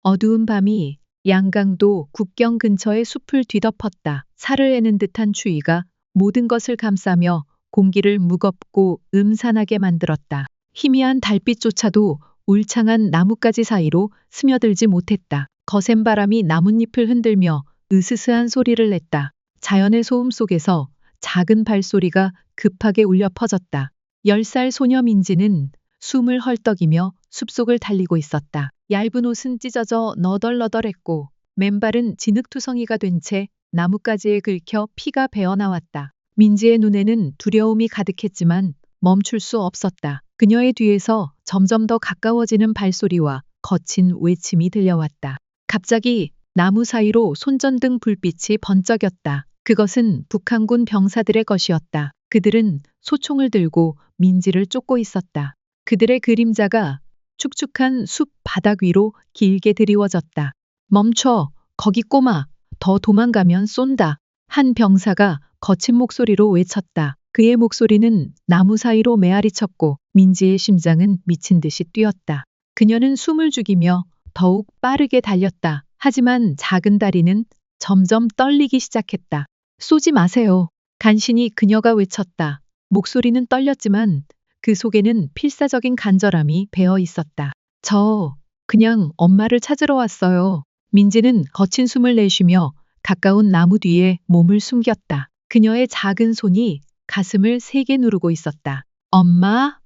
어두운 밤이 양강도 국경 근처의 숲을 뒤덮었다. 살을 애는 듯한 추위가 모든 것을 감싸며 공기를 무겁고 음산하게 만들었다. 희미한 달빛조차도 울창한 나뭇가지 사이로 스며들지 못했다. 거센 바람이 나뭇잎을 흔들며 으스스한 소리를 냈다. 자연의 소음 속에서 작은 발소리가 급하게 울려 퍼졌다. 10살 소녀 민지는 숨을 헐떡이며 숲속을 달리고 있었다. 얇은 옷은 찢어져 너덜너덜했고 맨발은 진흙투성이가 된 채 나뭇가지에 긁혀 피가 배어나왔다. 민지의 눈에는 두려움이 가득했지만 멈출 수 없었다. 그녀의 뒤에서 점점 더 가까워지는 발소리와 거친 외침이 들려왔다. 갑자기 나무 사이로 손전등 불빛이 번쩍였다. 그것은 북한군 병사들의 것이었다. 그들은 소총을 들고 민지를 쫓고 있었다. 그들의 그림자가 축축한 숲 바닥 위로 길게 드리워졌다. 멈춰, 거기 꼬마, 더 도망가면 쏜다. 한 병사가 거친 목소리로 외쳤다. 그의 목소리는 나무 사이로 메아리쳤고 민지의 심장은 미친 듯이 뛰었다. 그녀는 숨을 죽이며 더욱 빠르게 달렸다. 하지만 작은 다리는 점점 떨리기 시작했다. 쏘지 마세요. 간신히 그녀가 외쳤다. 목소리는 떨렸지만 그 속에는 필사적인 간절함이 배어 있었다. 저 그냥 엄마를 찾으러 왔어요. 민지는 거친 숨을 내쉬며 가까운 나무 뒤에 몸을 숨겼다. 그녀의 작은 손이 가슴을 세게 누르고 있었다. 엄마?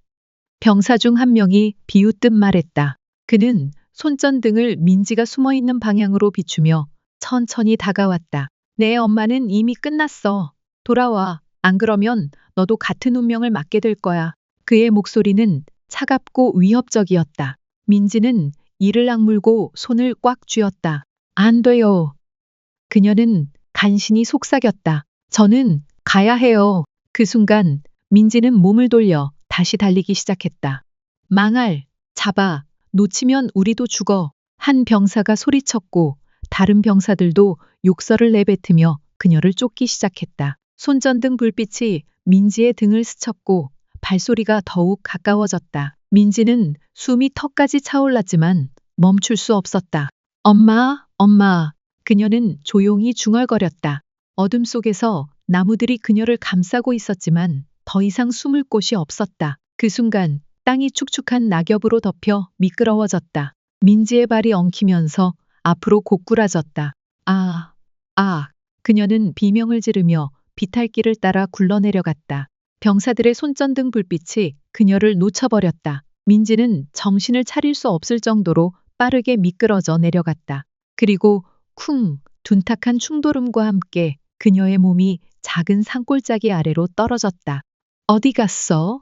병사 중 한 명이 비웃듯 말했다. 그는 손전등을 민지가 숨어 있는 방향으로 비추며 천천히 다가왔다. 내 엄마는 이미 끝났어. 돌아와. 안 그러면 너도 같은 운명을 맞게 될 거야. 그의 목소리는 차갑고 위협적이었다. 민지는 이를 악물고 손을 꽉 쥐었다. 안 돼요. 그녀는 간신히 속삭였다. 저는 가야 해요. 그 순간 민지는 몸을 돌려 다시 달리기 시작했다. 망할, 잡아, 놓치면 우리도 죽어. 한 병사가 소리쳤고 다른 병사들도 욕설을 내뱉으며 그녀를 쫓기 시작했다. 손전등 불빛이 민지의 등을 스쳤고 발소리가 더욱 가까워졌다. 민지는 숨이 턱까지 차올랐지만 멈출 수 없었다. 엄마, 엄마. 그녀는 조용히 중얼거렸다. 어둠 속에서 나무들이 그녀를 감싸고 있었지만 더 이상 숨을 곳이 없었다. 그 순간 땅이 축축한 낙엽으로 덮여 미끄러워졌다. 민지의 발이 엉키면서 앞으로 고꾸라졌다. 아, 아. 그녀는 비명을 지르며 비탈길을 따라 굴러내려갔다. 병사들의 손전등 불빛이 그녀를 놓쳐버렸다. 민지는 정신을 차릴 수 없을 정도로 빠르게 미끄러져 내려갔다. 그리고 쿵, 둔탁한 충돌음과 함께 그녀의 몸이 작은 산골짜기 아래로 떨어졌다. 어디 갔어?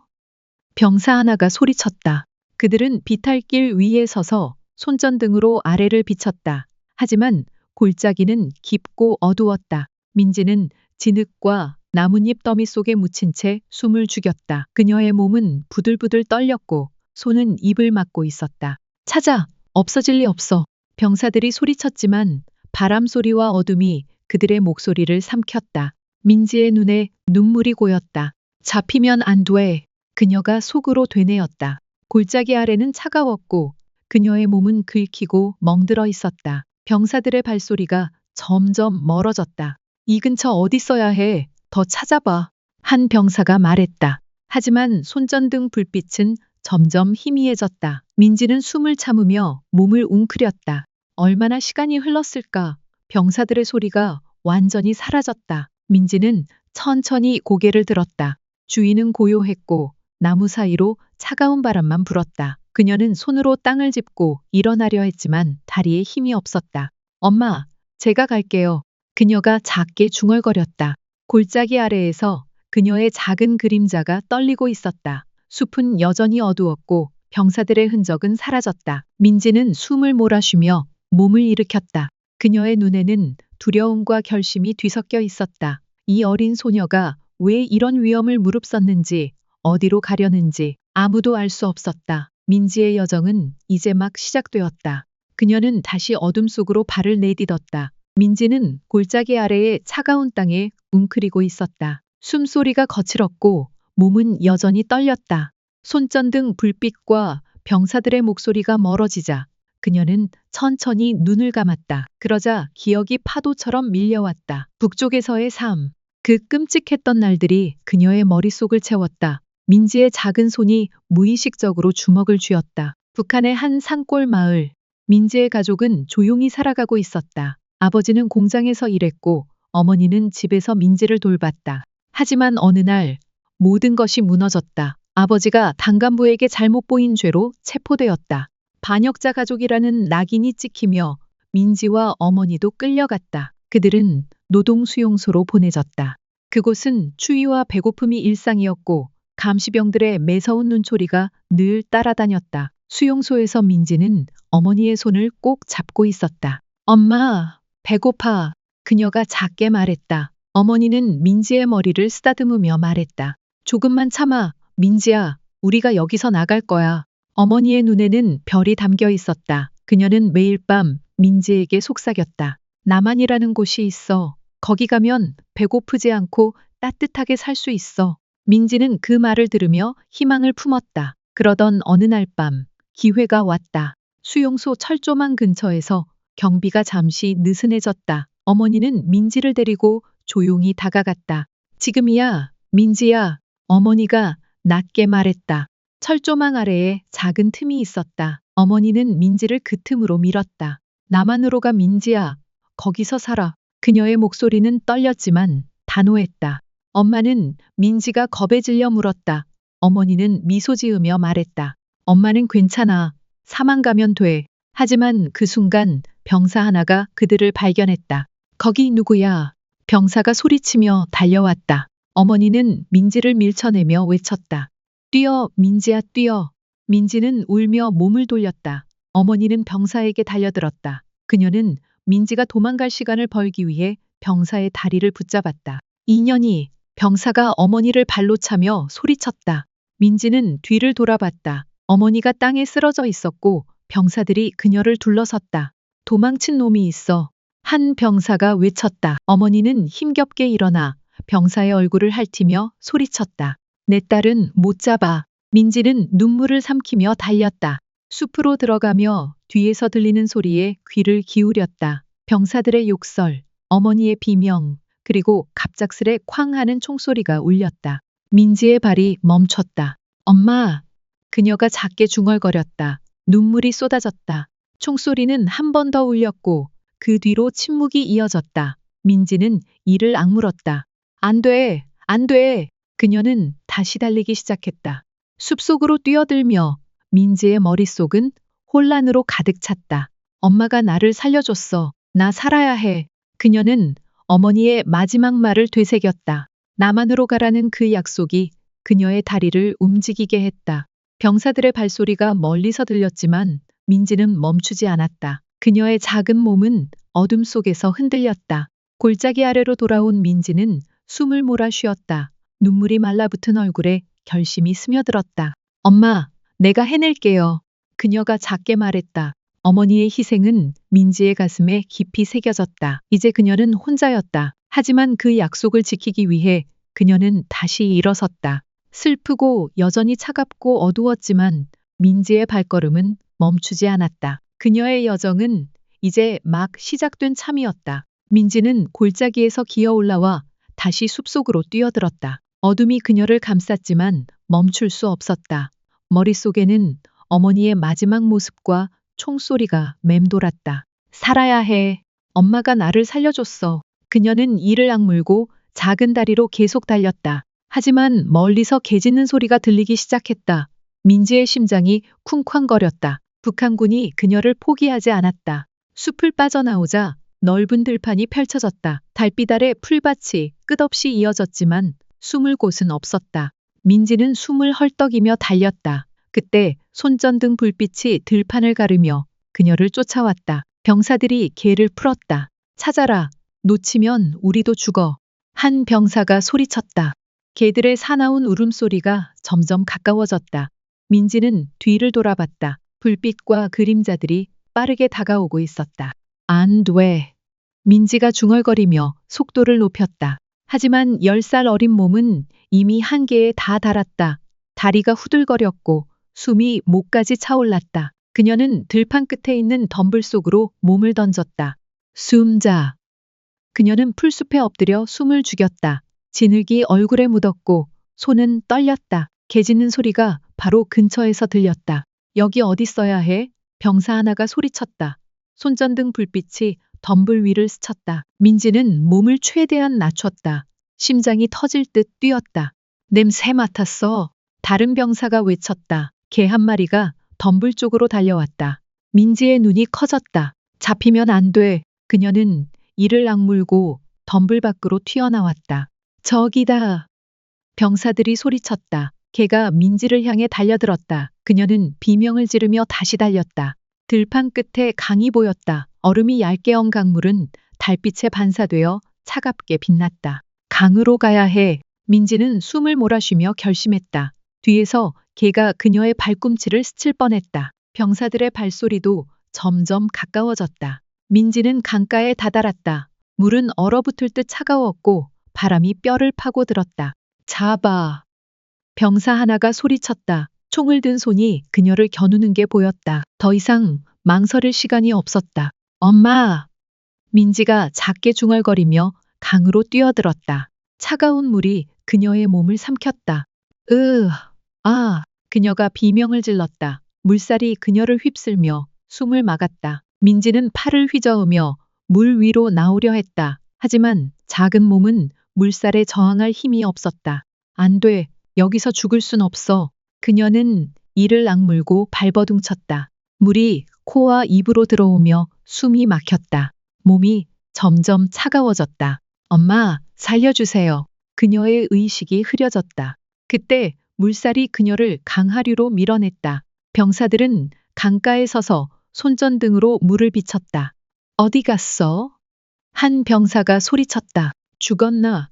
병사 하나가 소리쳤다. 그들은 비탈길 위에 서서 손전등으로 아래를 비쳤다. 하지만 골짜기는 깊고 어두웠다. 민지는 진흙과 나뭇잎 더미 속에 묻힌 채 숨을 죽였다. 그녀의 몸은 부들부들 떨렸고 손은 입을 막고 있었다. 찾아! 없어질 리 없어. 병사들이 소리쳤지만 바람 소리와 어둠이 그들의 목소리를 삼켰다. 민지의 눈에 눈물이 고였다. 잡히면 안 돼. 그녀가 속으로 되뇌었다. 골짜기 아래는 차가웠고 그녀의 몸은 긁히고 멍들어 있었다. 병사들의 발소리가 점점 멀어졌다. 이 근처 어디 있어야 해. 더 찾아봐. 한 병사가 말했다. 하지만 손전등 불빛은 점점 희미해졌다. 민지는 숨을 참으며 몸을 웅크렸다. 얼마나 시간이 흘렀을까? 병사들의 소리가 완전히 사라졌다. 민지는 천천히 고개를 들었다. 주위는 고요했고 나무 사이로 차가운 바람만 불었다. 그녀는 손으로 땅을 짚고 일어나려 했지만 다리에 힘이 없었다. 엄마, 제가 갈게요. 그녀가 작게 중얼거렸다. 골짜기 아래에서 그녀의 작은 그림자가 떨리고 있었다. 숲은 여전히 어두웠고 병사들의 흔적은 사라졌다. 민지는 숨을 몰아쉬며 몸을 일으켰다. 그녀의 눈에는 두려움과 결심이 뒤섞여 있었다. 이 어린 소녀가 왜 이런 위험을 무릅썼는지, 어디로 가려는지 아무도 알 수 없었다. 민지의 여정은 이제 막 시작되었다. 그녀는 다시 어둠 속으로 발을 내딛었다. 민지는 골짜기 아래의 차가운 땅에 웅크리고 있었다. 숨소리가 거칠었고 몸은 여전히 떨렸다. 손전등 불빛과 병사들의 목소리가 멀어지자 그녀는 천천히 눈을 감았다. 그러자 기억이 파도처럼 밀려왔다. 북쪽에서의 삶. 그 끔찍했던 날들이 그녀의 머릿속을 채웠다. 민지의 작은 손이 무의식적으로 주먹을 쥐었다. 북한의 한 산골 마을. 민지의 가족은 조용히 살아가고 있었다. 아버지는 공장에서 일했고 어머니는 집에서 민지를 돌봤다. 하지만 어느 날 모든 것이 무너졌다. 아버지가 당간부에게 잘못 보인 죄로 체포되었다. 반역자 가족이라는 낙인이 찍히며 민지와 어머니도 끌려갔다. 그들은 노동수용소로 보내졌다. 그곳은 추위와 배고픔이 일상이었고 감시병들의 매서운 눈초리가 늘 따라다녔다. 수용소에서 민지는 어머니의 손을 꼭 잡고 있었다. 엄마, 배고파. 그녀가 작게 말했다. 어머니는 민지의 머리를 쓰다듬으며 말했다. 조금만 참아, 민지야. 우리가 여기서 나갈 거야. 어머니의 눈에는 별이 담겨 있었다. 그녀는 매일 밤 민지에게 속삭였다. 나만이라는 곳이 있어. 거기 가면 배고프지 않고 따뜻하게 살 수 있어. 민지는 그 말을 들으며 희망을 품었다. 그러던 어느 날 밤, 기회가 왔다. 수용소 철조망 근처에서 경비가 잠시 느슨해졌다. 어머니는 민지를 데리고 조용히 다가갔다. 지금이야, 민지야. 어머니가 낮게 말했다. 철조망 아래에 작은 틈이 있었다. 어머니는 민지를 그 틈으로 밀었다. 남한으로 가, 민지야. 거기서 살아. 그녀의 목소리는 떨렸지만 단호했다. 엄마는 민지가 겁에 질려 물었다. 어머니는 미소 지으며 말했다. 엄마는 괜찮아. 사망 가면 돼. 하지만 그 순간 병사 하나가 그들을 발견했다. 거기 누구야? 병사가 소리치며 달려왔다. 어머니는 민지를 밀쳐내며 외쳤다. 뛰어, 민지야, 뛰어. 민지는 울며 몸을 돌렸다. 어머니는 병사에게 달려들었다. 그녀는 민지가 도망갈 시간을 벌기 위해 병사의 다리를 붙잡았다. 인연이 병사가 어머니를 발로 차며 소리쳤다. 민지는 뒤를 돌아봤다. 어머니가 땅에 쓰러져 있었고 병사들이 그녀를 둘러섰다. 도망친 놈이 있어. 한 병사가 외쳤다. 어머니는 힘겹게 일어나 병사의 얼굴을 핥으며 소리쳤다. 내 딸은 못 잡아. 민지는 눈물을 삼키며 달렸다. 숲으로 들어가며 뒤에서 들리는 소리에 귀를 기울였다. 병사들의 욕설, 어머니의 비명, 그리고 갑작스레 쾅 하는 총소리가 울렸다. 민지의 발이 멈췄다. 엄마! 그녀가 작게 중얼거렸다. 눈물이 쏟아졌다. 총소리는 한 번 더 울렸고 그 뒤로 침묵이 이어졌다. 민지는 이를 악물었다. 안 돼! 안 돼! 그녀는 다시 달리기 시작했다. 숲속으로 뛰어들며 민지의 머릿속은 혼란으로 가득 찼다. 엄마가 나를 살려줬어. 나 살아야 해. 그녀는 어머니의 마지막 말을 되새겼다. 남한으로 가라는 그 약속이 그녀의 다리를 움직이게 했다. 병사들의 발소리가 멀리서 들렸지만 민지는 멈추지 않았다. 그녀의 작은 몸은 어둠 속에서 흔들렸다. 골짜기 아래로 돌아온 민지는 숨을 몰아 쉬었다. 눈물이 말라붙은 얼굴에 결심이 스며들었다. 엄마, 내가 해낼게요. 그녀가 작게 말했다. 어머니의 희생은 민지의 가슴에 깊이 새겨졌다. 이제 그녀는 혼자였다. 하지만 그 약속을 지키기 위해 그녀는 다시 일어섰다. 슬프고 여전히 차갑고 어두웠지만 민지의 발걸음은 멈추지 않았다. 그녀의 여정은 이제 막 시작된 참이었다. 민지는 골짜기에서 기어 올라와 다시 숲속으로 뛰어들었다. 어둠이 그녀를 감쌌지만 멈출 수 없었다. 머릿속에는 어머니의 마지막 모습과 총소리가 맴돌았다. 살아야 해. 엄마가 나를 살려줬어. 그녀는 이를 악물고 작은 다리로 계속 달렸다. 하지만 멀리서 개 짖는 소리가 들리기 시작했다. 민지의 심장이 쿵쾅거렸다. 북한군이 그녀를 포기하지 않았다. 숲을 빠져나오자 넓은 들판이 펼쳐졌다. 달빛 아래 풀밭이 끝없이 이어졌지만 숨을 곳은 없었다. 민지는 숨을 헐떡이며 달렸다. 그때 손전등 불빛이 들판을 가르며 그녀를 쫓아왔다. 병사들이 개를 풀었다. 찾아라. 놓치면 우리도 죽어. 한 병사가 소리쳤다. 개들의 사나운 울음소리가 점점 가까워졌다. 민지는 뒤를 돌아봤다. 불빛과 그림자들이 빠르게 다가오고 있었다. 안 돼. 민지가 중얼거리며 속도를 높였다. 하지만 10살 어린 몸은 이미 한계에 다 달았다. 다리가 후들거렸고 숨이 목까지 차올랐다. 그녀는 들판 끝에 있는 덤불 속으로 몸을 던졌다. 숨자. 그녀는 풀숲에 엎드려 숨을 죽였다. 진흙이 얼굴에 묻었고 손은 떨렸다. 개 짖는 소리가 바로 근처에서 들렸다. 여기 어디 있어야 해? 병사 하나가 소리쳤다. 손전등 불빛이 덤불 위를 스쳤다. 민지는 몸을 최대한 낮췄다. 심장이 터질 듯 뛰었다. 냄새 맡았어. 다른 병사가 외쳤다. 개 한 마리가 덤불 쪽으로 달려왔다. 민지의 눈이 커졌다. 잡히면 안 돼. 그녀는 이를 악물고 덤불 밖으로 튀어나왔다. 저기다. 병사들이 소리쳤다. 개가 민지를 향해 달려들었다. 그녀는 비명을 지르며 다시 달렸다. 들판 끝에 강이 보였다. 얼음이 얇게 엉 강물은 달빛에 반사되어 차갑게 빛났다. 강으로 가야 해. 민지는 숨을 몰아쉬며 결심했다. 뒤에서 개가 그녀의 발꿈치를 스칠 뻔했다. 병사들의 발소리도 점점 가까워졌다. 민지는 강가에 다다랐다. 물은 얼어붙을 듯 차가웠고 바람이 뼈를 파고들었다. 잡아. 병사 하나가 소리쳤다. 총을 든 손이 그녀를 겨누는 게 보였다. 더 이상 망설일 시간이 없었다. 엄마! 민지가 작게 중얼거리며 강으로 뛰어들었다. 차가운 물이 그녀의 몸을 삼켰다. 그녀가 비명을 질렀다. 물살이 그녀를 휩쓸며 숨을 막았다. 민지는 팔을 휘저으며 물 위로 나오려 했다. 하지만 작은 몸은 물살에 저항할 힘이 없었다. 안 돼. 여기서 죽을 순 없어. 그녀는 이를 악물고 발버둥쳤다. 물이 코와 입으로 들어오며 숨이 막혔다. 몸이 점점 차가워졌다. 엄마, 살려주세요. 그녀의 의식이 흐려졌다. 그때 물살이 그녀를 강하류로 밀어냈다. 병사들은 강가에 서서 손전등으로 물을 비쳤다. 어디 갔어? 한 병사가 소리쳤다. 죽었나?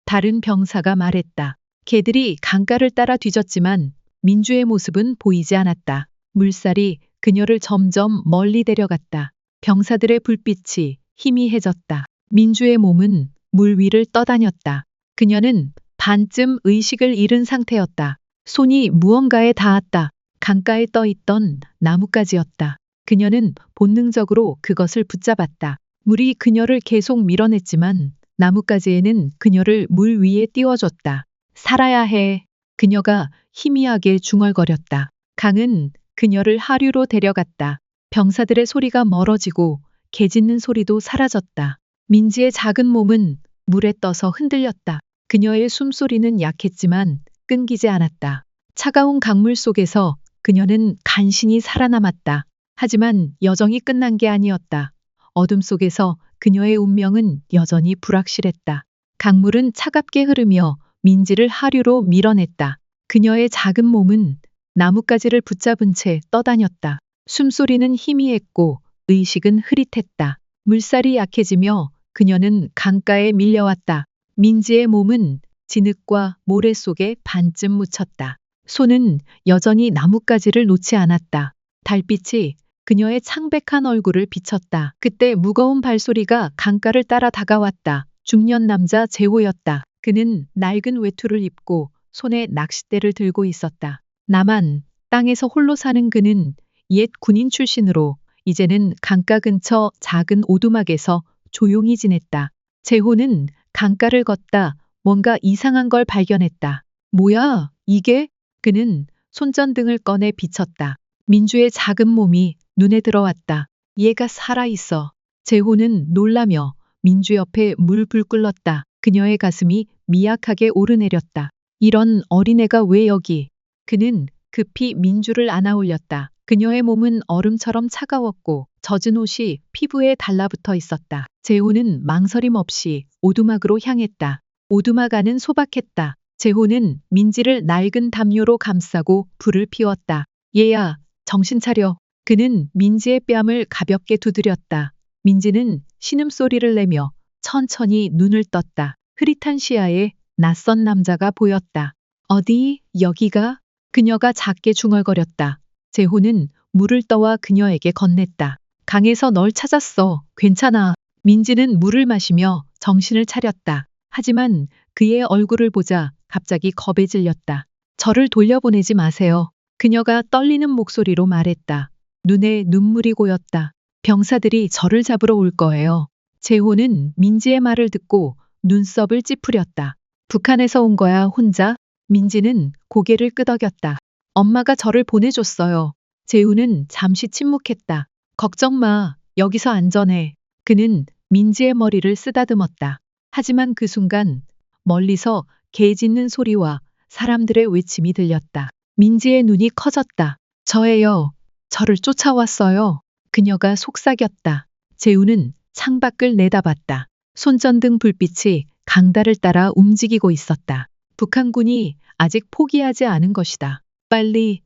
다른 병사가 말했다. 개들이 강가를 따라 뒤졌지만 민주의 모습은 보이지 않았다. 물살이 그녀를 점점 멀리 데려갔다. 병사들의 불빛이 희미해졌다. 민주의 몸은 물 위를 떠다녔다. 그녀는 반쯤 의식을 잃은 상태였다. 손이 무언가에 닿았다. 강가에 떠 있던 나뭇가지였다. 그녀는 본능적으로 그것을 붙잡았다. 물이 그녀를 계속 밀어냈지만 나뭇가지에는 그녀를 물 위에 띄워줬다. 살아야 해. 그녀가 희미하게 중얼거렸다. 강은 그녀를 하류로 데려갔다. 병사들의 소리가 멀어지고 개 짖는 소리도 사라졌다. 민지의 작은 몸은 물에 떠서 흔들렸다. 그녀의 숨소리는 약했지만 끊기지 않았다. 차가운 강물 속에서 그녀는 간신히 살아남았다. 하지만 여정이 끝난 게 아니었다. 어둠 속에서 그녀의 운명은 여전히 불확실했다. 강물은 차갑게 흐르며 민지를 하류로 밀어냈다. 그녀의 작은 몸은 나뭇가지를 붙잡은 채 떠다녔다. 숨소리는 희미했고 의식은 흐릿했다. 물살이 약해지며 그녀는 강가에 밀려왔다. 민지의 몸은 진흙과 모래 속에 반쯤 묻혔다. 손은 여전히 나뭇가지를 놓지 않았다. 달빛이 그녀의 창백한 얼굴을 비쳤다. 그때 무거운 발소리가 강가를 따라 다가왔다. 중년 남자 재호였다. 그는 낡은 외투를 입고 손에 낚싯대를 들고 있었다. 나만 땅에서 홀로 사는 그는 옛 군인 출신으로 이제는 강가 근처 작은 오두막에서 조용히 지냈다. 재호는 강가를 걷다 뭔가 이상한 걸 발견했다. 뭐야, 이게? 그는 손전등을 꺼내 비쳤다. 민주의 작은 몸이 눈에 들어왔다. 얘가 살아있어. 재호는 놀라며 민주 옆에 물불 끓렀다. 그녀의 가슴이 미약하게 오르내렸다. 이런 어린애가 왜 여기? 그는 급히 민주를 안아 올렸다. 그녀의 몸은 얼음처럼 차가웠고 젖은 옷이 피부에 달라붙어 있었다. 재호는 망설임 없이 오두막으로 향했다. 오두막 안은 소박했다. 재호는 민지를 낡은 담요로 감싸고 불을 피웠다. 얘야, 정신 차려. 그는 민지의 뺨을 가볍게 두드렸다. 민지는 신음소리를 내며 천천히 눈을 떴다. 흐릿한 시야에 낯선 남자가 보였다. 어디, 여기가? 그녀가 작게 중얼거렸다. 재호는 물을 떠와 그녀에게 건넸다. 강에서 널 찾았어. 괜찮아. 민지는 물을 마시며 정신을 차렸다. 하지만 그의 얼굴을 보자 갑자기 겁에 질렸다. 저를 돌려보내지 마세요. 그녀가 떨리는 목소리로 말했다. 눈에 눈물이 고였다. 병사들이 저를 잡으러 올 거예요. 재호는 민지의 말을 듣고 눈썹을 찌푸렸다. 북한에서 온 거야, 혼자? 민지는 고개를 끄덕였다. 엄마가 저를 보내줬어요. 재우는 잠시 침묵했다. 걱정 마. 여기서 안전해. 그는 민지의 머리를 쓰다듬었다. 하지만 그 순간 멀리서 개 짖는 소리와 사람들의 외침이 들렸다. 민지의 눈이 커졌다. 저예요. 저를 쫓아왔어요. 그녀가 속삭였다. 재우는 창밖을 내다봤다. 손전등 불빛이 강다를 따라 움직이고 있었다. 북한군이 아직 포기하지 않은 것이다. 빨리.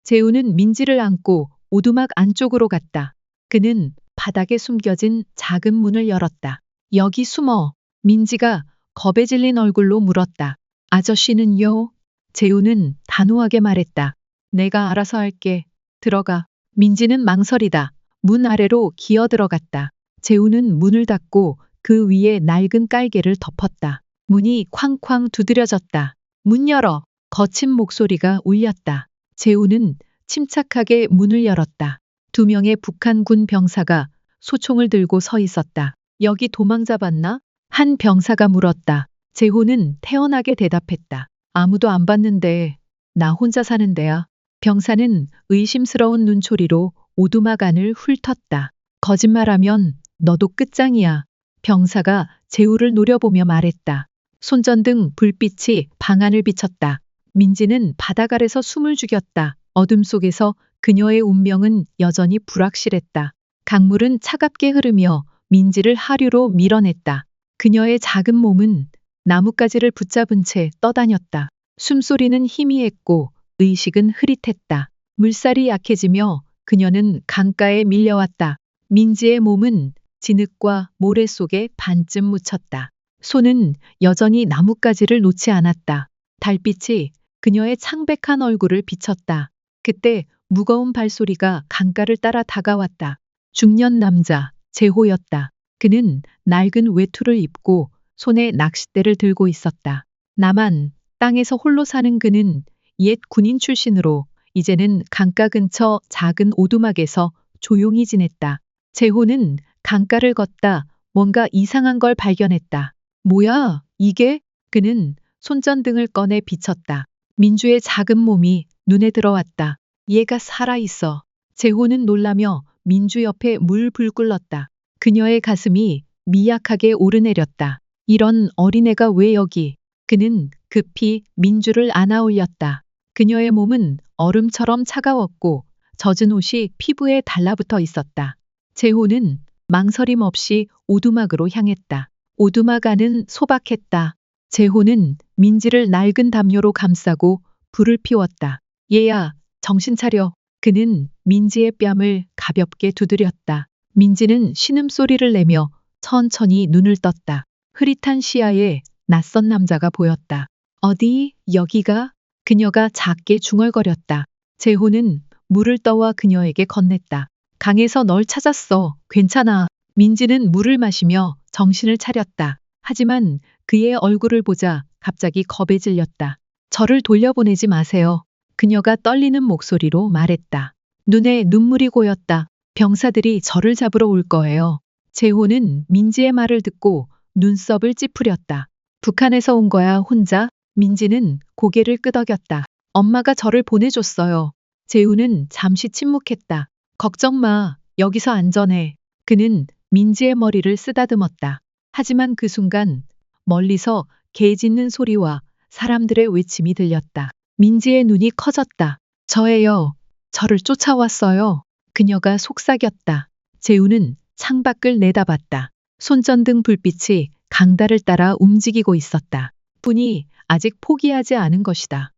재우는 민지를 안고 오두막 안쪽으로 갔다. 그는 바닥에 숨겨진 작은 문을 열었다. 여기 숨어. 민지가 겁에 질린 얼굴로 물었다. 아저씨는요? 재우는 단호하게 말했다. 내가 알아서 할게. 들어가. 민지는 망설이다. 문 아래로 기어 들어갔다. 재우는 문을 닫고 그 위에 낡은 깔개를 덮었다. 문이 쾅쾅 두드려졌다. 문 열어. 거친 목소리가 울렸다. 재우는 침착하게 문을 열었다. 2명의 북한군 병사가 소총을 들고 서 있었다. 여기 도망 잡았나? 한 병사가 물었다. 재호는 태연하게 대답했다. 아무도 안 봤는데 나 혼자 사는 데야. 병사는 의심스러운 눈초리로 오두막 안을 훑었다. 거짓말하면 너도 끝장이야. 병사가 재우를 노려보며 말했다. 손전등 불빛이 방 안을 비쳤다. 민지는 바닥 아래서 숨을 죽였다. 어둠 속에서 그녀의 운명은 여전히 불확실했다. 강물은 차갑게 흐르며 민지를 하류로 밀어냈다. 그녀의 작은 몸은 나뭇가지를 붙잡은 채 떠다녔다. 숨소리는 희미했고 의식은 흐릿했다. 물살이 약해지며 그녀는 강가에 밀려왔다. 민지의 몸은 진흙과 모래 속에 반쯤 묻혔다. 손은 여전히 나뭇가지를 놓지 않았다. 달빛이 그녀의 창백한 얼굴을 비쳤다. 그때 무거운 발소리가 강가를 따라 다가왔다. 중년 남자, 재호였다. 그는 낡은 외투를 입고 손에 낚싯대를 들고 있었다. 나만 땅에서 홀로 사는 그는 옛 군인 출신으로 이제는 강가 근처 작은 오두막에서 조용히 지냈다. 재호는 강가를 걷다 뭔가 이상한 걸 발견했다. 뭐야, 이게? 그는 손전등을 꺼내 비쳤다. 민주의 작은 몸이 눈에 들어왔다. 얘가 살아있어. 재호는 놀라며 민주 옆에 물불 끓렀다. 그녀의 가슴이 미약하게 오르내렸다. 이런 어린애가 왜 여기? 그는 급히 민주를 안아 올렸다. 그녀의 몸은 얼음처럼 차가웠고 젖은 옷이 피부에 달라붙어 있었다. 재호는 망설임 없이 오두막으로 향했다. 오두막 안은 소박했다. 재호는 민지를 낡은 담요로 감싸고 불을 피웠다. 얘야, 정신 차려. 그는 민지의 뺨을 가볍게 두드렸다. 민지는 신음소리를 내며 천천히 눈을 떴다. 흐릿한 시야에 낯선 남자가 보였다. 어디, 여기가? 그녀가 작게 중얼거렸다. 재호는 물을 떠와 그녀에게 건넸다. 강에서 널 찾았어. 괜찮아. 민지는 물을 마시며 정신을 차렸다. 하지만 그의 얼굴을 보자 갑자기 겁에 질렸다. 저를 돌려보내지 마세요. 그녀가 떨리는 목소리로 말했다. 눈에 눈물이 고였다. 병사들이 저를 잡으러 올 거예요. 재호는 민지의 말을 듣고 눈썹을 찌푸렸다. 북한에서 온 거야, 혼자? 민지는 고개를 끄덕였다. 엄마가 저를 보내줬어요. 재우는 잠시 침묵했다. 걱정 마. 여기서 안전해. 그는 민지의 머리를 쓰다듬었다. 하지만 그 순간 멀리서 개 짖는 소리와 사람들의 외침이 들렸다. 민지의 눈이 커졌다. 저예요. 저를 쫓아왔어요. 그녀가 속삭였다. 재우는 창밖을 내다봤다. 손전등 불빛이 강다를 따라 움직이고 있었다. 뿐이 아직 포기하지 않은 것이다.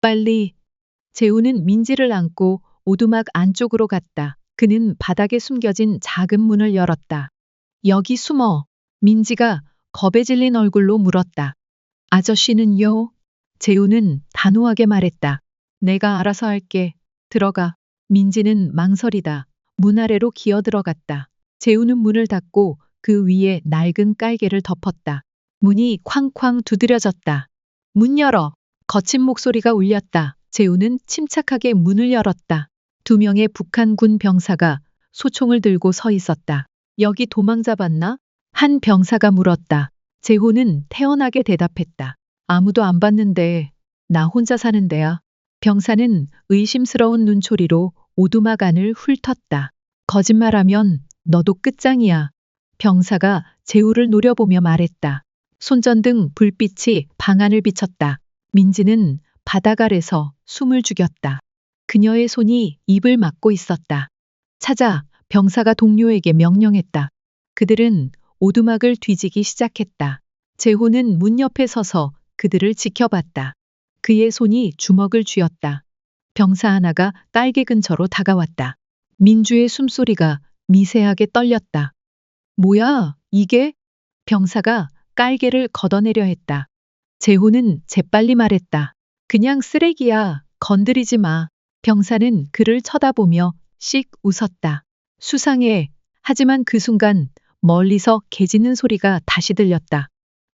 빨리. 재우는 민지를 안고 오두막 안쪽으로 갔다. 그는 바닥에 숨겨진 작은 문을 열었다. 여기 숨어. 민지가 겁에 질린 얼굴로 물었다. 아저씨는요? 재우는 단호하게 말했다. 내가 알아서 할게. 들어가. 민지는 망설이다. 문 아래로 기어 들어갔다. 재우는 문을 닫고 그 위에 낡은 깔개를 덮었다. 문이 쾅쾅 두드려졌다. 문 열어. 거친 목소리가 울렸다. 재우는 침착하게 문을 열었다. 2명의 북한군 병사가 소총을 들고 서 있었다. 여기 도망 잡았나? 한 병사가 물었다. 재호는 태연하게 대답했다. 아무도 안 봤는데 나 혼자 사는 데야. 병사는 의심스러운 눈초리로 오두막 안을 훑었다. 거짓말하면 너도 끝장이야. 병사가 재우를 노려보며 말했다. 손전등 불빛이 방 안을 비쳤다. 민지는 바닥 아래서 숨을 죽였다. 그녀의 손이 입을 막고 있었다. 찾아, 병사가 동료에게 명령했다. 그들은 오두막을 뒤지기 시작했다. 재호는 문 옆에 서서 그들을 지켜봤다. 그의 손이 주먹을 쥐었다. 병사 하나가 깔개 근처로 다가왔다. 민주의 숨소리가 미세하게 떨렸다. 뭐야, 이게? 병사가 깔개를 걷어내려 했다. 재호는 재빨리 말했다. 그냥 쓰레기야. 건드리지 마. 병사는 그를 쳐다보며 씩 웃었다. 수상해. 하지만 그 순간 멀리서 개 짖는 소리가 다시 들렸다.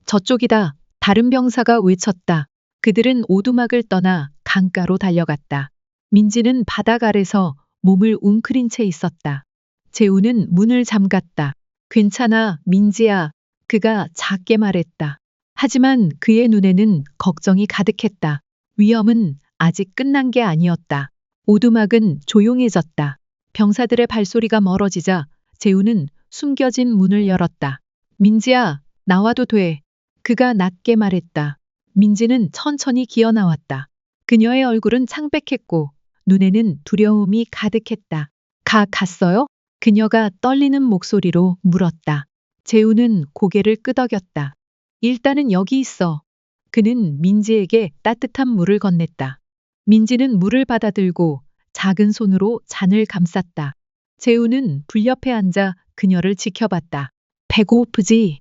저쪽이다. 다른 병사가 외쳤다. 그들은 오두막을 떠나 강가로 달려갔다. 민지는 바닥 아래서 몸을 웅크린 채 있었다. 재우는 문을 잠갔다. 괜찮아, 민지야. 그가 작게 말했다. 하지만 그의 눈에는 걱정이 가득했다. 위험은 아직 끝난 게 아니었다. 오두막은 조용해졌다. 병사들의 발소리가 멀어지자 재우는 숨겨진 문을 열었다. 민지야, 나와도 돼. 그가 낮게 말했다. 민지는 천천히 기어 나왔다. 그녀의 얼굴은 창백했고 눈에는 두려움이 가득했다. 갔어요? 그녀가 떨리는 목소리로 물었다. 재우는 고개를 끄덕였다. 일단은 여기 있어. 그는 민지에게 따뜻한 물을 건넸다. 민지는 물을 받아들고 작은 손으로 잔을 감쌌다. 재우는 불 옆에 앉아 그녀를 지켜봤다. 배고프지?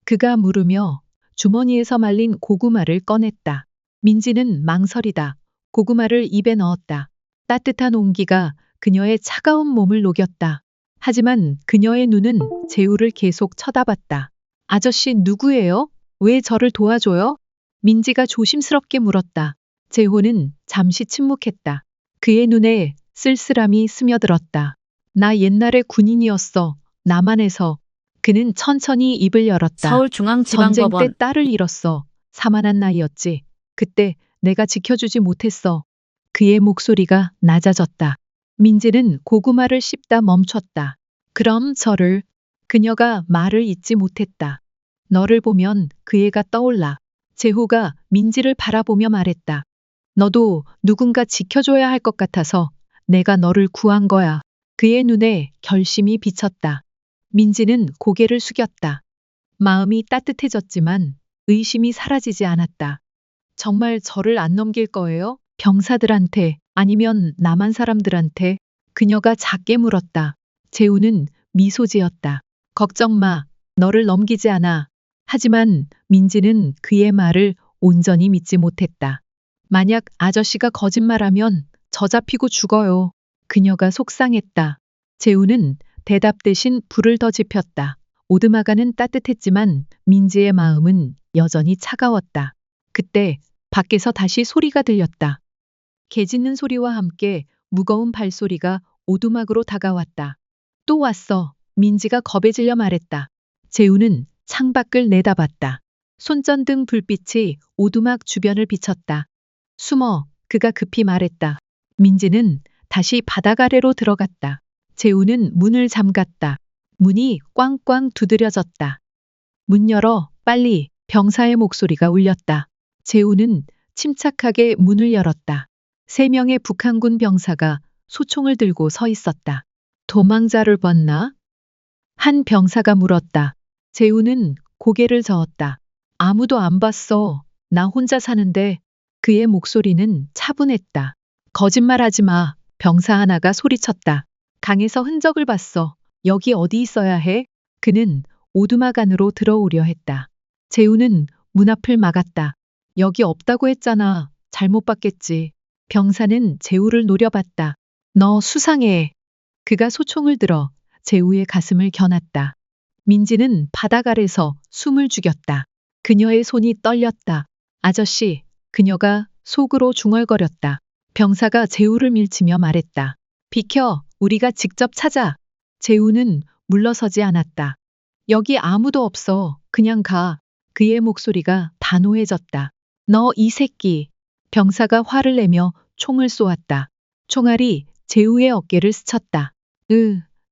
그가 물으며 주머니에서 말린 고구마를 꺼냈다. 민지는 망설이다. 고구마를 입에 넣었다. 따뜻한 온기가 그녀의 차가운 몸을 녹였다. 하지만 그녀의 눈은 재우를 계속 쳐다봤다. 아저씨 누구예요? 왜 저를 도와줘요? 민지가 조심스럽게 물었다. 재호는 잠시 침묵했다. 그의 눈에 쓸쓸함이 스며들었다. 나 옛날에 군인이었어. 남한에서. 그는 천천히 입을 열었다. 전쟁 때 서울중앙지방법원. 딸을 잃었어. 사만한 나이였지. 그때 내가 지켜주지 못했어. 그의 목소리가 낮아졌다. 민지는 고구마를 씹다 멈췄다. 그럼 저를. 그녀가 말을 잇지 못했다. 너를 보면 그 애가 떠올라. 재호가 민지를 바라보며 말했다. 너도 누군가 지켜줘야 할 것 같아서 내가 너를 구한 거야. 그의 눈에 결심이 비쳤다. 민지는 고개를 숙였다. 마음이 따뜻해졌지만 의심이 사라지지 않았다. 정말 저를 안 넘길 거예요? 병사들한테 아니면 남한 사람들한테? 그녀가 작게 물었다. 재우는 미소 지었다. 걱정 마. 너를 넘기지 않아. 하지만 민지는 그의 말을 온전히 믿지 못했다. 만약 아저씨가 거짓말하면 저 잡히고 죽어요. 그녀가 속상했다. 재우는 대답 대신 불을 더 지폈다. 오두막아는 따뜻했지만 민지의 마음은 여전히 차가웠다. 그때 밖에서 다시 소리가 들렸다. 개 짖는 소리와 함께 무거운 발소리가 오두막으로 다가왔다. 또 왔어. 민지가 겁에 질려 말했다. 재우는 창밖을 내다봤다. 손전등 불빛이 오두막 주변을 비쳤다. 숨어. 그가 급히 말했다. 민지는 다시 바닥 아래로 들어갔다. 재우는 문을 잠갔다. 문이 꽝꽝 두드려졌다. 문 열어. 빨리. 병사의 목소리가 울렸다. 재우는 침착하게 문을 열었다. 3명의 북한군 병사가 소총을 들고 서 있었다. 도망자를 봤나? 한 병사가 물었다. 재우는 고개를 저었다. 아무도 안 봤어. 나 혼자 사는데. 그의 목소리는 차분했다. 거짓말하지 마. 병사 하나가 소리쳤다. 강에서 흔적을 봤어. 여기 어디 있어야 해? 그는 오두막 안으로 들어오려 했다. 재우는 문 앞을 막았다. 여기 없다고 했잖아. 잘못 봤겠지. 병사는 재우를 노려봤다. 너 수상해. 그가 소총을 들어 재우의 가슴을 겨눴다. 민지는 바닥 아래서 숨을 죽였다. 그녀의 손이 떨렸다. 아저씨, 그녀가 속으로 중얼거렸다. 병사가 재우를 밀치며 말했다. 비켜, 우리가 직접 찾아. 재우는 물러서지 않았다. 여기 아무도 없어. 그냥 가. 그의 목소리가 단호해졌다. 너 이 새끼. 병사가 화를 내며 총을 쏘았다. 총알이 재우의 어깨를 스쳤다.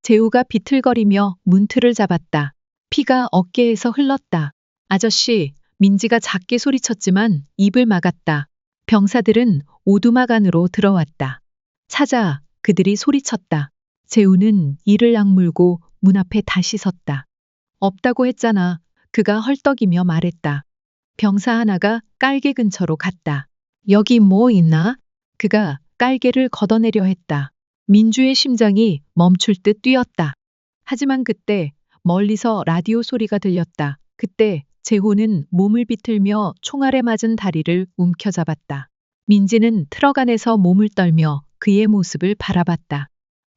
재우가 비틀거리며 문틀을 잡았다. 피가 어깨에서 흘렀다. 아저씨, 민지가 작게 소리쳤지만 입을 막았다. 병사들은 오두막 안으로 들어왔다. 찾아, 그들이 소리쳤다. 재우는 이를 악물고 문 앞에 다시 섰다. 없다고 했잖아. 그가 헐떡이며 말했다. 병사 하나가 깔개 근처로 갔다. 여기 뭐 있나? 그가 깔개를 걷어내려 했다. 민주의 심장이 멈출 듯 뛰었다. 하지만 그때 멀리서 라디오 소리가 들렸다. 그때 재호는 몸을 비틀며 총알에 맞은 다리를 움켜잡았다. 민지는 트럭 안에서 몸을 떨며 그의 모습을 바라봤다.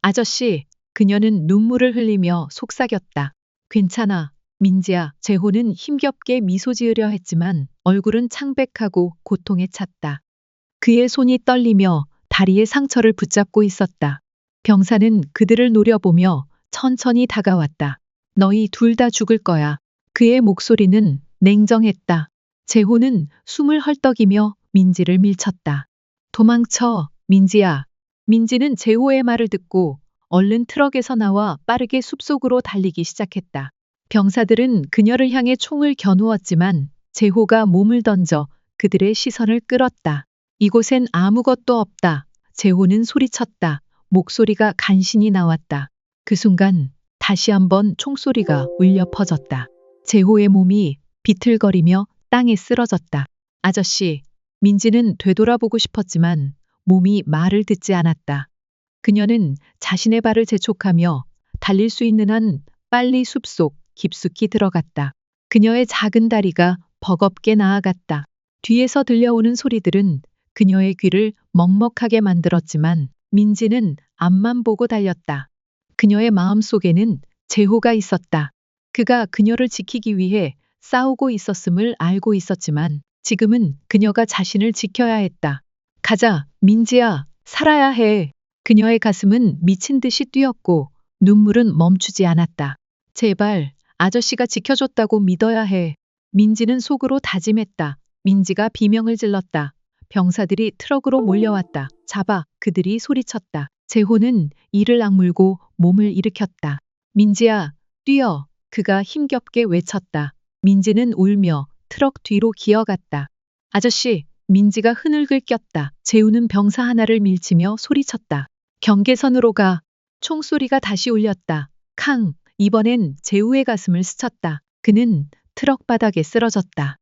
아저씨, 그녀는 눈물을 흘리며 속삭였다. 괜찮아, 민지야. 재호는 힘겹게 미소 지으려 했지만 얼굴은 창백하고 고통에 찼다. 그의 손이 떨리며 다리의 상처를 붙잡고 있었다. 병사는 그들을 노려보며 천천히 다가왔다. 너희 둘 다 죽을 거야. 그의 목소리는 냉정했다. 재호는 숨을 헐떡이며 민지를 밀쳤다. 도망쳐, 민지야. 민지는 재호의 말을 듣고 얼른 트럭에서 나와 빠르게 숲속으로 달리기 시작했다. 병사들은 그녀를 향해 총을 겨누었지만 재호가 몸을 던져 그들의 시선을 끌었다. 이곳엔 아무것도 없다. 재호는 소리쳤다. 목소리가 간신히 나왔다. 그 순간 다시 한번 총소리가 울려 퍼졌다. 재호의 몸이 비틀거리며 땅에 쓰러졌다. 아저씨, 민지는 되돌아보고 싶었지만 몸이 말을 듣지 않았다. 그녀는 자신의 발을 재촉하며 달릴 수 있는 한 빨리 숲속 깊숙이 들어갔다. 그녀의 작은 다리가 버겁게 나아갔다. 뒤에서 들려오는 소리들은 그녀의 귀를 먹먹하게 만들었지만 민지는 앞만 보고 달렸다. 그녀의 마음 속에는 재호가 있었다. 그가 그녀를 지키기 위해 싸우고 있었음을 알고 있었지만 지금은 그녀가 자신을 지켜야 했다. 가자, 민지야, 살아야 해. 그녀의 가슴은 미친 듯이 뛰었고 눈물은 멈추지 않았다. 제발, 아저씨가 지켜줬다고 믿어야 해. 민지는 속으로 다짐했다. 민지가 비명을 질렀다. 병사들이 트럭으로 몰려왔다. 잡아, 그들이 소리쳤다. 재호는 이를 악물고 몸을 일으켰다. 민지야, 뛰어. 그가 힘겹게 외쳤다. 민지는 울며 트럭 뒤로 기어갔다. 아저씨, 민지가 흐늘글 꼈다. 재우는 병사 하나를 밀치며 소리쳤다. 경계선으로 가. 총소리가 다시 울렸다. 캉, 이번엔 재우의 가슴을 스쳤다. 그는 트럭 바닥에 쓰러졌다.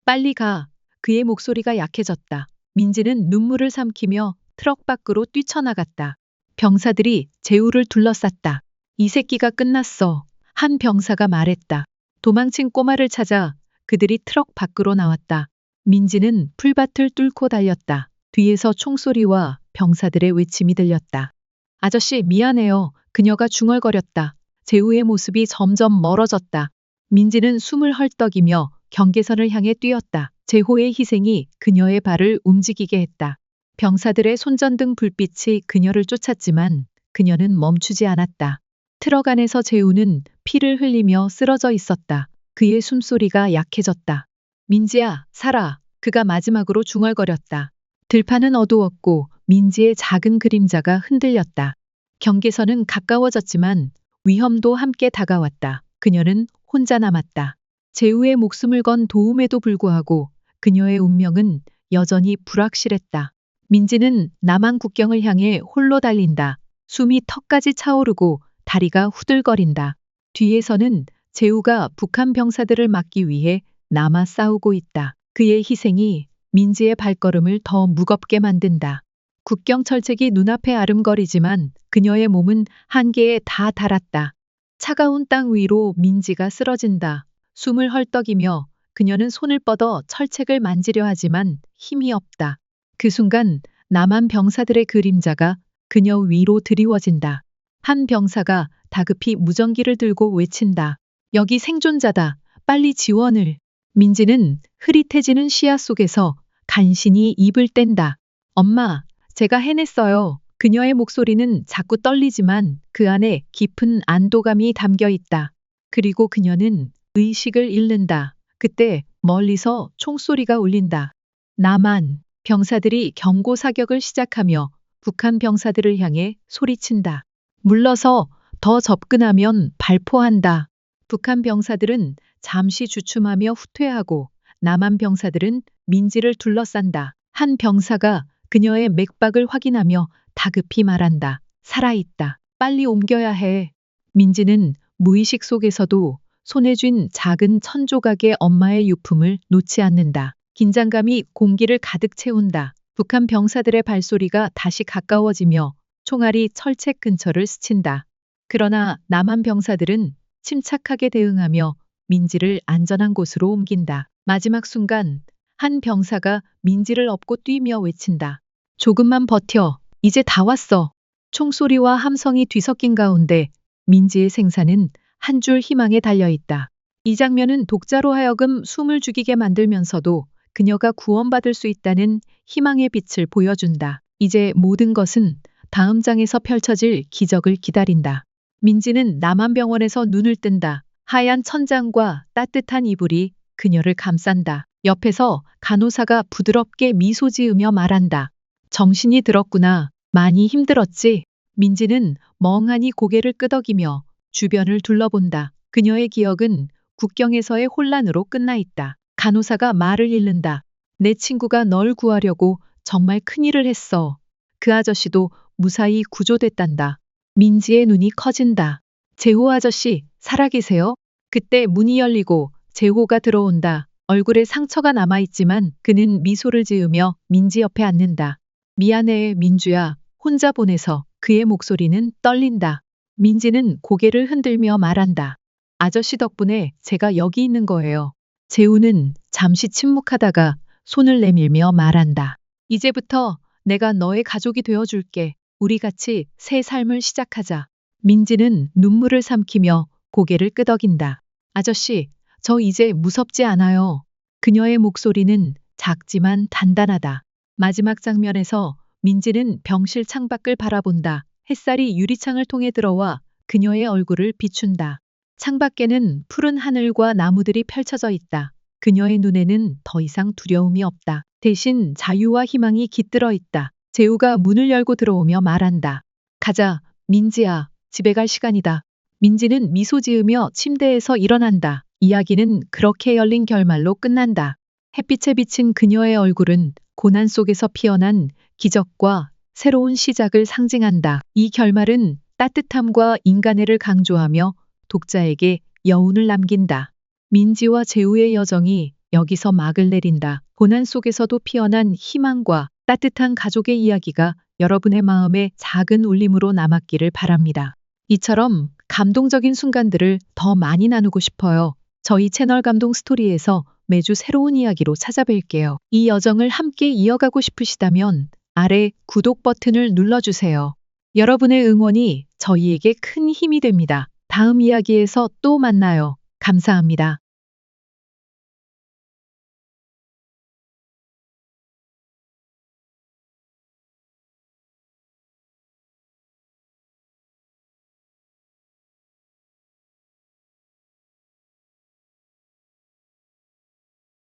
빨리 가. 그의 목소리가 약해졌다. 민지는 눈물을 삼키며 트럭 밖으로 뛰쳐나갔다. 병사들이 재우를 둘러쌌다. 이 새끼가 끝났어. 한 병사가 말했다. 도망친 꼬마를 찾아 그들이 트럭 밖으로 나왔다. 민지는 풀밭을 뚫고 달렸다. 뒤에서 총소리와 병사들의 외침이 들렸다. 아저씨, 미안해요. 그녀가 중얼거렸다. 재우의 모습이 점점 멀어졌다. 민지는 숨을 헐떡이며 경계선을 향해 뛰었다. 재호의 희생이 그녀의 발을 움직이게 했다. 병사들의 손전등 불빛이 그녀를 쫓았지만 그녀는 멈추지 않았다. 트럭 안에서 재우는 피를 흘리며 쓰러져 있었다. 그의 숨소리가 약해졌다. 민지야, 살아. 그가 마지막으로 중얼거렸다. 들판은 어두웠고 민지의 작은 그림자가 흔들렸다. 경계선은 가까워졌지만 위험도 함께 다가왔다. 그녀는 혼자 남았다. 재우의 목숨을 건 도움에도 불구하고 그녀의 운명은 여전히 불확실했다. 민지는 남한 국경을 향해 홀로 달린다. 숨이 턱까지 차오르고 다리가 후들거린다. 뒤에서는 재우가 북한 병사들을 막기 위해 남아 싸우고 있다. 그의 희생이 민지의 발걸음을 더 무겁게 만든다. 국경 철책이 눈앞에 아름거리지만 그녀의 몸은 한계에 다 달았다. 차가운 땅 위로 민지가 쓰러진다. 숨을 헐떡이며 그녀는 손을 뻗어 철책을 만지려 하지만 힘이 없다. 그 순간 남한 병사들의 그림자가 그녀 위로 드리워진다. 한 병사가 다급히 무전기를 들고 외친다. 여기 생존자다. 빨리 지원을. 민지는 흐릿해지는 시야 속에서 간신히 입을 뗀다. 엄마, 제가 해냈어요. 그녀의 목소리는 자꾸 떨리지만 그 안에 깊은 안도감이 담겨 있다. 그리고 그녀는 의식을 잃는다. 그때 멀리서 총소리가 울린다. 남한 병사들이 경고 사격을 시작하며 북한 병사들을 향해 소리친다. 물러서 더 접근하면 발포한다. 북한 병사들은 잠시 주춤하며 후퇴하고 남한 병사들은 민지를 둘러싼다. 한 병사가 그녀의 맥박을 확인하며 다급히 말한다. 살아있다. 빨리 옮겨야 해. 민지는 무의식 속에서도 손에 쥔 작은 천조각의 엄마의 유품을 놓지 않는다. 긴장감이 공기를 가득 채운다. 북한 병사들의 발소리가 다시 가까워지며 총알이 철책 근처를 스친다. 그러나 남한 병사들은 침착하게 대응하며 민지를 안전한 곳으로 옮긴다. 마지막 순간 한 병사가 민지를 업고 뛰며 외친다. 조금만 버텨. 이제 다 왔어. 총소리와 함성이 뒤섞인 가운데 민지의 생사는 한 줄 희망에 달려있다. 이 장면은 독자로 하여금 숨을 죽이게 만들면서도 그녀가 구원받을 수 있다는 희망의 빛을 보여준다. 이제 모든 것은 다음 장에서 펼쳐질 기적을 기다린다. 민지는 남한병원에서 눈을 뜬다. 하얀 천장과 따뜻한 이불이 그녀를 감싼다. 옆에서 간호사가 부드럽게 미소 지으며 말한다. 정신이 들었구나. 많이 힘들었지? 민지는 멍하니 고개를 끄덕이며 주변을 둘러본다. 그녀의 기억은 국경에서의 혼란으로 끝나 있다. 간호사가 말을 잃는다. 내 친구가 널 구하려고 정말 큰일을 했어. 그 아저씨도 무사히 구조됐단다. 민지의 눈이 커진다. 재호 아저씨, 살아계세요? 그때 문이 열리고 재호가 들어온다. 얼굴에 상처가 남아있지만 그는 미소를 지으며 민지 옆에 앉는다. 미안해, 민주야. 혼자 보내서. 그의 목소리는 떨린다. 민지는 고개를 흔들며 말한다. 아저씨 덕분에 제가 여기 있는 거예요. 재우는 잠시 침묵하다가 손을 내밀며 말한다. 이제부터 내가 너의 가족이 되어줄게. 우리 같이 새 삶을 시작하자. 민지는 눈물을 삼키며 고개를 끄덕인다. 아저씨, 저 이제 무섭지 않아요. 그녀의 목소리는 작지만 단단하다. 마지막 장면에서 민지는 병실 창밖을 바라본다. 햇살이 유리창을 통해 들어와 그녀의 얼굴을 비춘다. 창밖에는 푸른 하늘과 나무들이 펼쳐져 있다. 그녀의 눈에는 더 이상 두려움이 없다. 대신 자유와 희망이 깃들어 있다. 재우가 문을 열고 들어오며 말한다. 가자, 민지야. 집에 갈 시간이다. 민지는 미소 지으며 침대에서 일어난다. 이야기는 그렇게 열린 결말로 끝난다. 햇빛에 비친 그녀의 얼굴은 고난 속에서 피어난 기적과 새로운 시작을 상징한다. 이 결말은 따뜻함과 인간애를 강조하며 독자에게 여운을 남긴다. 민지와 재우의 여정이 여기서 막을 내린다. 고난 속에서도 피어난 희망과 따뜻한 가족의 이야기가 여러분의 마음에 작은 울림으로 남았기를 바랍니다. 이처럼 감동적인 순간들을 더 많이 나누고 싶어요. 저희 채널 감동 스토리에서 매주 새로운 이야기로 찾아뵐게요. 이 여정을 함께 이어가고 싶으시다면 아래 구독 버튼을 눌러주세요. 여러분의 응원이 저희에게 큰 힘이 됩니다. 다음 이야기에서 또 만나요. 감사합니다.